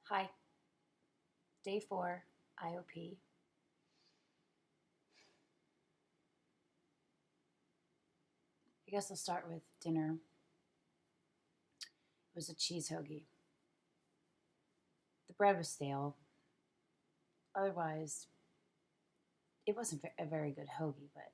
Hi, day 4, IOP. I guess I'll start with dinner. It was a cheese hoagie. The bread was stale. Otherwise, it wasn't a very good hoagie, but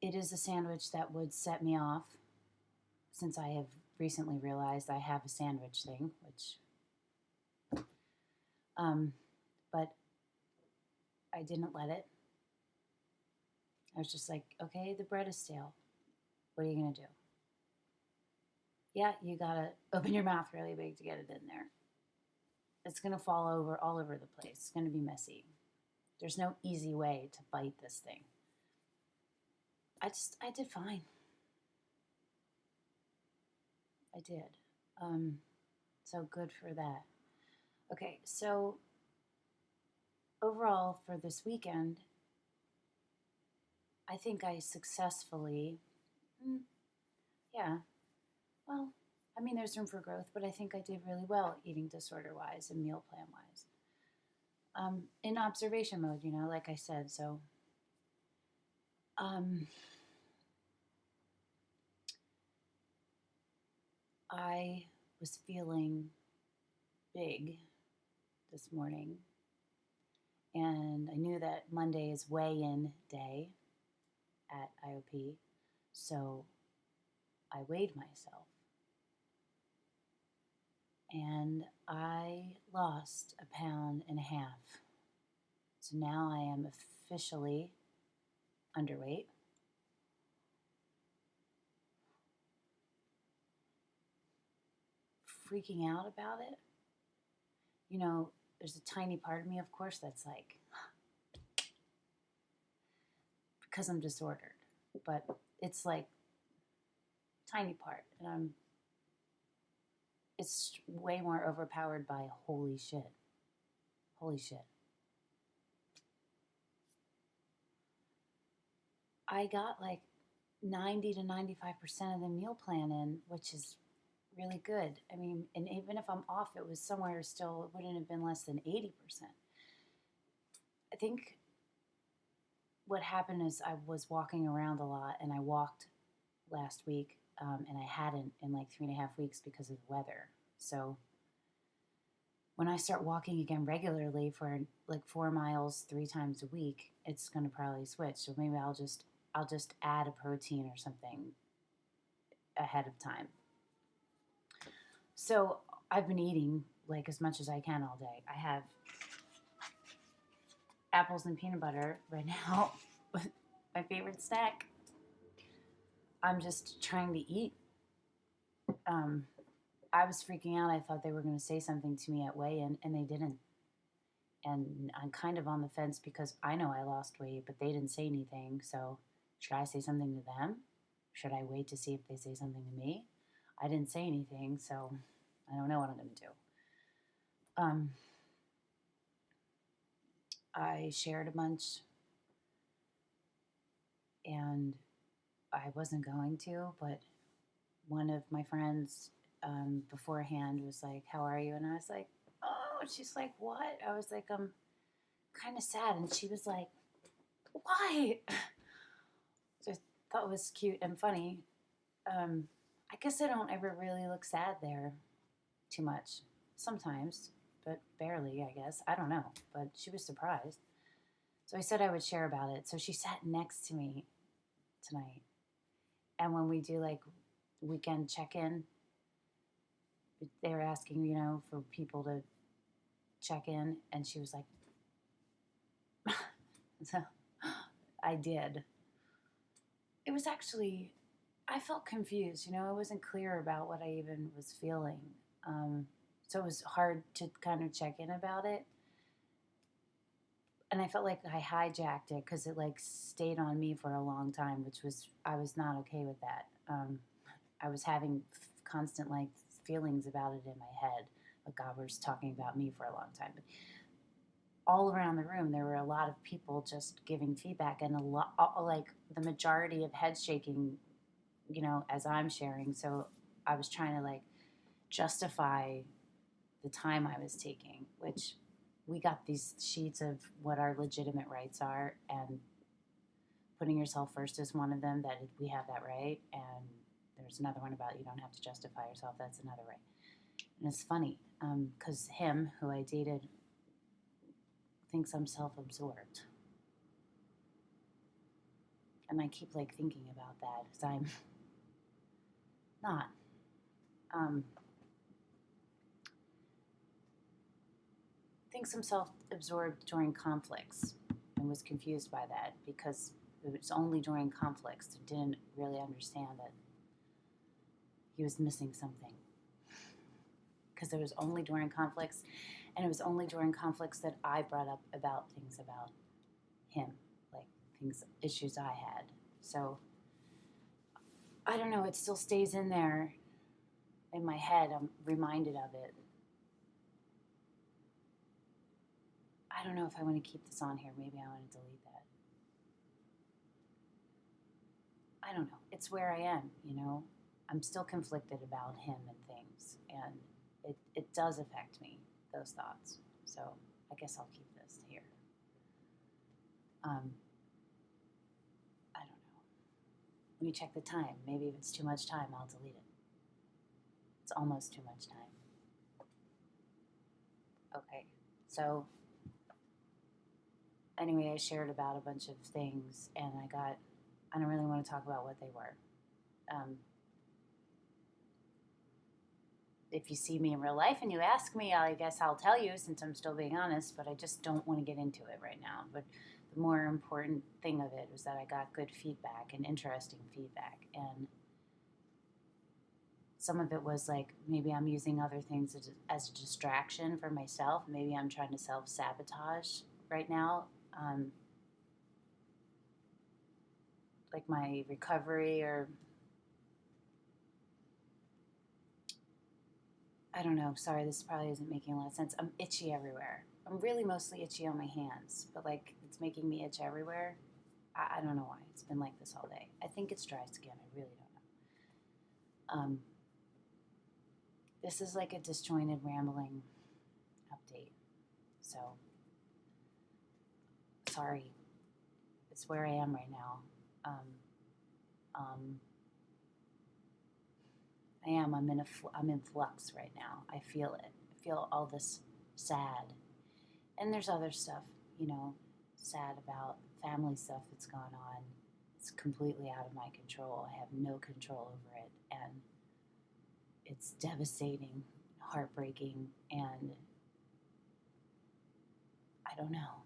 it is a sandwich that would set me off since I have recently realized I have a sandwich thing, um, but I didn't let it. I was just like, okay, the bread is stale. What are you going to do? Yeah, you got to open your mouth really big to get it in there. It's going to fall over all over the place. It's going to be messy. There's no easy way to bite this thing. I did fine. I did. Um, so good for that. Okay, so overall for this weekend, I think I successfully, mm, yeah, well, I mean, there's room for growth, but I think I did really well eating disorder wise and meal plan wise. In observation mode, like I said. So, um, I was feeling big this morning, and I knew that Monday is weigh-in day at IOP, so I weighed myself, and I lost a pound and a half. So now I am officially underweight. Freaking out about it. There's a tiny part of me, of course, that's like, because I'm disordered, but it's like tiny part, and it's way more overpowered by holy shit. Holy shit. I got like 90 to 95% of the meal plan in, which is really good. I mean, and even if I'm off, it was somewhere still, it wouldn't have been less than 80%. I think what happened is I was walking around a lot, and I walked last week, and I hadn't in like 3.5 weeks because of the weather. So when I start walking again regularly for like 4 miles 3 times a week, it's going to probably switch. So maybe I'll just add a protein or something ahead of time. So I've been eating like as much as I can all day. I have apples and peanut butter right now, my favorite snack. I'm just trying to eat. Um, I was freaking out. I thought they were going to say something to me at weigh-in, and they didn't. And I'm kind of on the fence because I know I lost weight, but they didn't say anything. So should I say something to them? Should I wait to see if they say something to me? I didn't say anything, so I don't know what I'm going to do. Um, I shared a bunch, and I wasn't going to, but one of my friends beforehand was like, "How are you?" And I was like, "Oh," and she's like, "What?" I was like, "I'm kind of sad." And she was like, "Why?" Just thought it was cute and funny. I guess I don't ever really look sad there too much. Sometimes, but barely, I guess. I don't know, but she was surprised. So I said I would share about it. So she sat next to me tonight. And when we do like weekend check in, they were asking, for people to check in. And she was like, so I did. It was actually, I felt confused. I wasn't clear about what I even was feeling. So it was hard to kind of check in about it. And I felt like I hijacked it because it like stayed on me for a long time, I was not okay with that. I was having constant like feelings about it in my head, like God was talking about me for a long time. But all around the room, there were a lot of people just giving feedback, and a lot, like the majority of head shaking, as I'm sharing. So I was trying to like justify the time I was taking, which we got these sheets of what our legitimate rights are, and putting yourself first is one of them, that we have that right. And there's another one about you don't have to justify yourself. That's another right. And it's funny because him, who I dated, thinks I'm self-absorbed. And I keep like thinking about that because I'm not. Thinks I'm self-absorbed during conflicts and was confused by that because it was only during conflicts that didn't really understand that he was missing something. Because it was only during conflicts, and it was only during conflicts that I brought up about things about him, like issues I had. So I don't know, it still stays in there in my head. I'm reminded of it. I don't know if I want to keep this on here. Maybe I want to delete that. I don't know. It's where I am, you know. I'm still conflicted about him and things, and it does affect me, those thoughts. So I guess I'll keep this here. I don't know. Let me check the time. Maybe if it's too much time, I'll delete it. It's almost too much time. Okay, so anyway, I shared about a bunch of things, and I don't really want to talk about what they were. If you see me in real life and you ask me, I guess I'll tell you since I'm still being honest, but I just don't want to get into it right now. But the more important thing of it was that I got good feedback and interesting feedback. And some of it was like, maybe I'm using other things as a distraction for myself. Maybe I'm trying to self-sabotage right now. Like my recovery, or I don't know. Sorry, this probably isn't making a lot of sense. I'm itchy everywhere. I'm really mostly itchy on my hands, but like it's making me itch everywhere. I don't know why. It's been like this all day. I think it's dry skin. I really don't know. This is like a disjointed, rambling update. So, sorry. It's where I am right now. I am. I'm in flux right now. I feel it. I feel all this sad. And there's other stuff, you know, sad about family stuff that's gone on. It's completely out of my control. I have no control over it. And it's devastating, heartbreaking, and I don't know.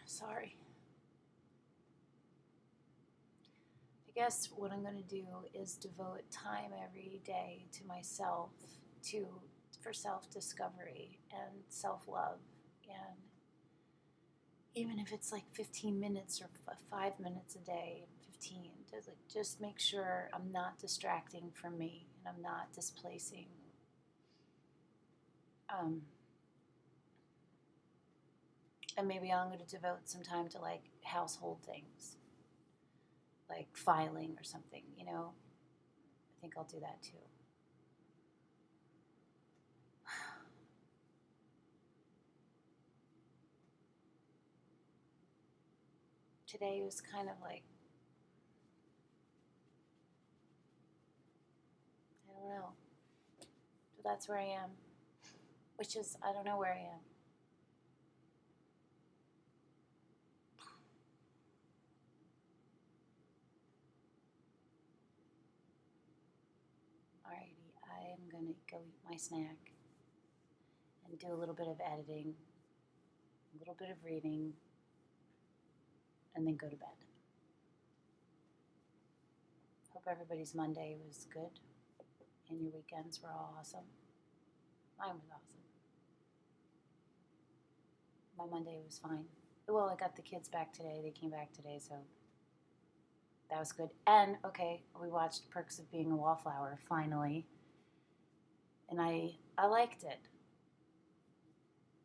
Sorry. I guess what I'm going to do is devote time every day to myself, for self-discovery and self-love. And even if it's like 15 minutes or 5 minutes a day, 15, to just make sure I'm not distracting from me and I'm not displacing. And maybe I'm going to devote some time to like household things, like filing or something, you know? I think I'll do that too. Today was kind of like, I don't know. But that's where I am, which is, I don't know where I am. Alrighty, I am going to go eat my snack and do a little bit of editing, a little bit of reading, and then go to bed. Hope everybody's Monday was good and your weekends were all awesome. Mine was awesome. My Monday was fine. Well, I got the kids back today. They came back today, so that was good. And okay, we watched Perks of Being a Wallflower finally, and I liked it.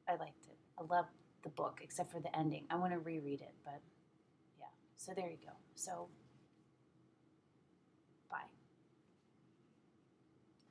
I liked it. I loved the book, except for the ending. I want to reread it, but yeah. So there you go. So bye.